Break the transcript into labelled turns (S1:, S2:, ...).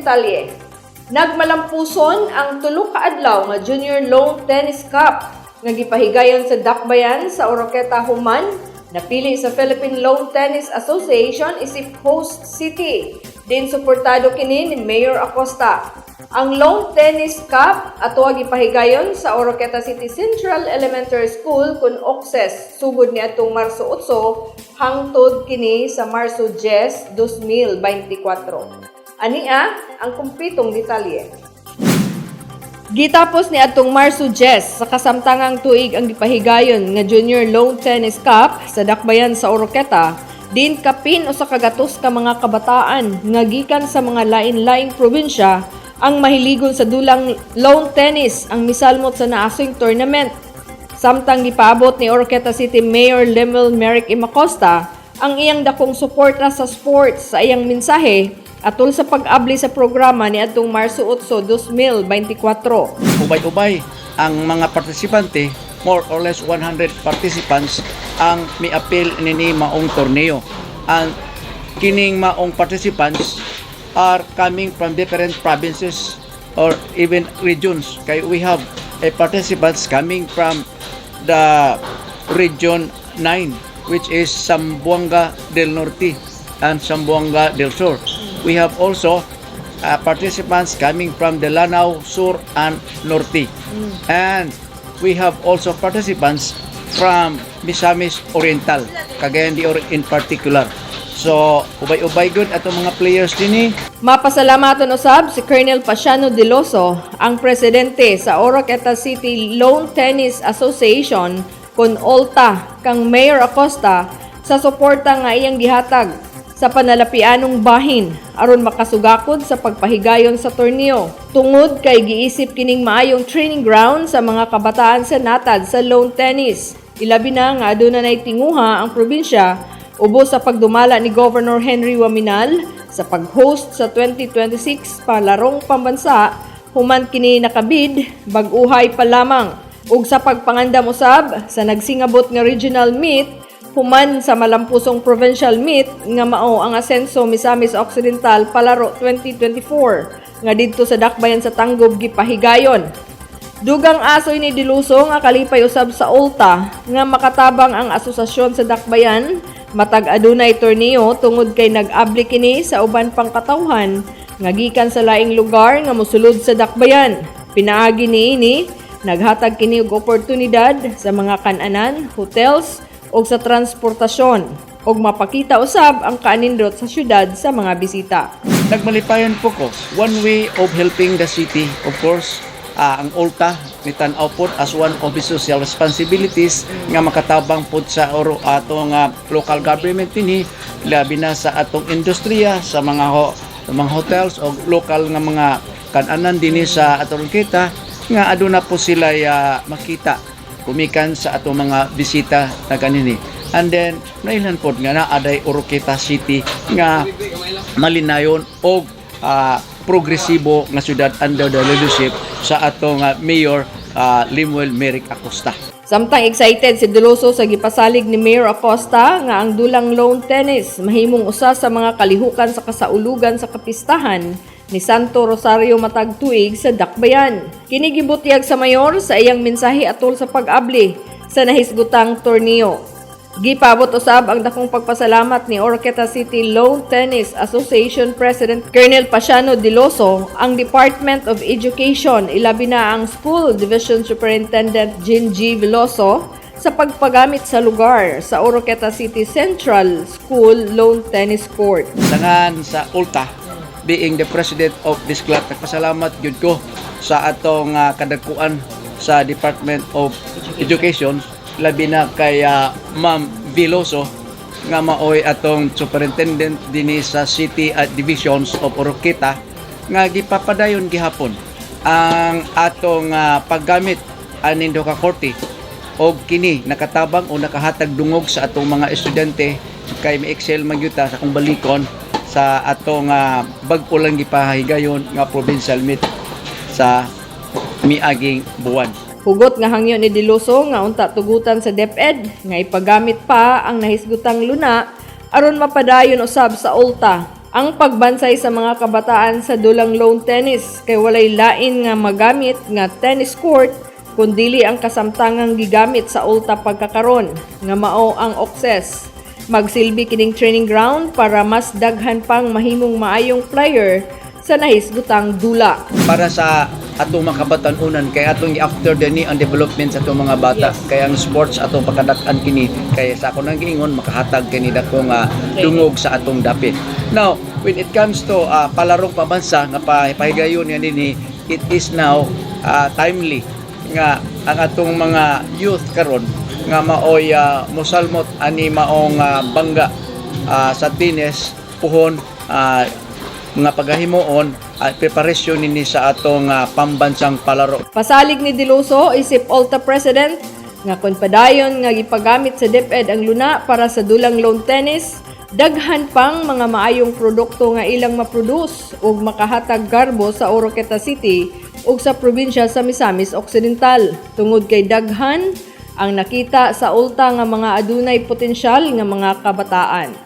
S1: detalye. Nagmalampuson ang tulo ka adlaw nga Junior Lawn Tennis Cup nga gipahigayon sa Dakbayan sa Oroqueta, Human. Napili sa Philippine Lawn Tennis Association isip host city. Din suportado kini ni Mayor Acosta. Ang Lawn Tennis Cup ato gipahigayon sa Oroqueta City Central Elementary School kun Okses sugod ni atong Marso 8 hangtod kini sa Marso 10, 2024. Ania ang kumpletong detalye. Gitapos ni atong Marso 10 sa kasamtangang tuig ang gipahigayon nga Junior Lawn Tennis Cup sa Dakbayan sa Oroqueta, din kapin o sa kagatos ka mga kabataan nga gikan sa mga lain-laing probinsya ang mahiligon sa dulang lawn tennis ang misalmot sa naasing tournament. Samtang gipaabot ni Oroqueta City Mayor Lemuel Merrick M. Acosta ang iyang dakong suporta sa sports sa iyang mensahe atol sa pag-abli sa programa ni atong Marso 8, 2024.
S2: Ubay-ubay ang mga partisipante, more or less 100 participants ang mi-appeal nini maong torneo. And kining maong participants are coming from different provinces or even regions. Kaya we have participants coming from the region 9, which is Zamboanga del Norte and Zamboanga del Sur. We have also participants coming from the Lanao Sur and Norte. And we have also participants from Misamis Oriental, Cagayan de Oro in particular. So, ubay-ubay good atong mga players din.
S1: Mapasalamatan usab si Colonel Pasiano Diloso, ang presidente sa Oroqueta City Lawn Tennis Association kun OLTA kang Mayor Acosta sa suporta nga iyang gihatag sa panalapianong bahin aron makasugakod sa pagpahigayon sa torneo. Tungod kay giisip kining maayong training ground sa mga kabataan sa natad sa lawn tennis. Ilabi na nga aduna nay tinguha ang probinsya ubos sa pagdumala ni Governor Henry Waminal sa pag-host sa 2026 palarong pambansa, human kini nakabid bag-uhay pa lamang. Ug sa pagpangandam usab sa nagsingabot nga regional meet human sa malampusong provincial meet nga mao ang Asenso Misamis Occidental palaro 2024 nga didto sa Dakbayan sa Tanggob gipahigayon. Dugang asoy ni Diluso nga kalipay usab sa OLTA nga makatabang ang asosasyon sa Dakbayan matag adunay torneo tungod kay nag-abli kini sa uban pang katawhan nga gikan sa laing lugar nga mosulod sa Dakbayan. Pinaagi niini naghatag kini og oportunidad sa mga kan-anan, hotels o sa transportasyon o mapakita usab ang kaanindot sa syudad sa mga bisita.
S2: Nagmalipayon po ko, one way of helping the city, of course, ang OLTA ni tan-aw po as one of its social responsibilities nga makatabang po sa atong local government ini, labi na sa atong industriya, sa mga hotels o local nga mga kan-anan dinhi sa atong kita nga aduna po sila makita kumikan sa atong mga bisita na kanini. And then, nailan po nga na aday Oroqueta City nga malinayon o progresibo nga syudad under the leadership sa atong Mayor Lemuel Merrick Acosta.
S1: Samtang excited si Diloso sa gipasalig ni Mayor Acosta nga ang dulang lawn tennis mahimong usa sa mga kalihukan sa kasaulugan sa kapistahan ni Santo Rosario matag tuig sa Dakbayan. Kini gibutyag sa mayor sa iyang mensahe atol sa pag-abli sa nahisgutang torneo. Gipabot usab ang dakong pagpasalamat ni Oroqueta City Lawn Tennis Association President Colonel Pasiano Diloso, ang Department of Education, ilabi na ang School Division Superintendent Jean G. Veloso sa pagpagamit sa lugar sa Oroqueta City Central School Lawn Tennis Court.
S2: Dangan sa OLTA, being the president of this club, nagpasalamat gyud ko sa atong kadagkuan sa Department of Education, labi na kay Ma'am Veloso nga maoy atong superintendent dinhi sa City Divisions of Oroqueta nga gipapadayon gihapon ang atong paggamit anin do ka korte og kini nakatabang o nakahatag dungog sa atong mga estudyante kay mi-excel magyuta sa kung balikon sa atong bag-o lang gipahigayon nga provincial meet sa miaging buwan.
S1: Hugot nga hangyo ni Diloso nga unta tugutan sa DepEd nga ipagamit pa ang nahisgutang luna aron mapadayon usab sa OLTA ang pagbansay sa mga kabataan sa dulang lawn tennis kay walay lain nga magamit nga tennis court kundili ang kasamtangang gigamit sa ulta pagkakaron nga mao ang Okses. Magsilbi kining training ground para mas daghan pang mahimong maayong player sa nahisgutang dula.
S2: Para sa atong mga kabatanunan kay atong i-after din ang development sa atong mga bata kay ang sports atong pagkadak-an kini kay sa ako nang giingon makahatag kini dakong dungog sa atong dapit. Now when it comes to palarong pabansa nga pahigayon nga nini, it is now timely nga ang atong mga youth karon nga maoy mosalmot ani maong bangga sa tennis puhon nga pagahimoon at preparasyon nini sa atong pambansang palaro.
S1: Pasalig ni De Loso isip Ulta President nga kun padayon nga gipagamit sa DepEd ang luna para sa dulang lawn tennis, daghan pang mga maayong produkto nga ilang maproduce ug makahatag garbo sa Oroqueta City ug sa probinsya sa Misamis Occidental. Tungod kay daghan ang nakita sa Ulta nga mga adunay potensyal nga mga kabataan.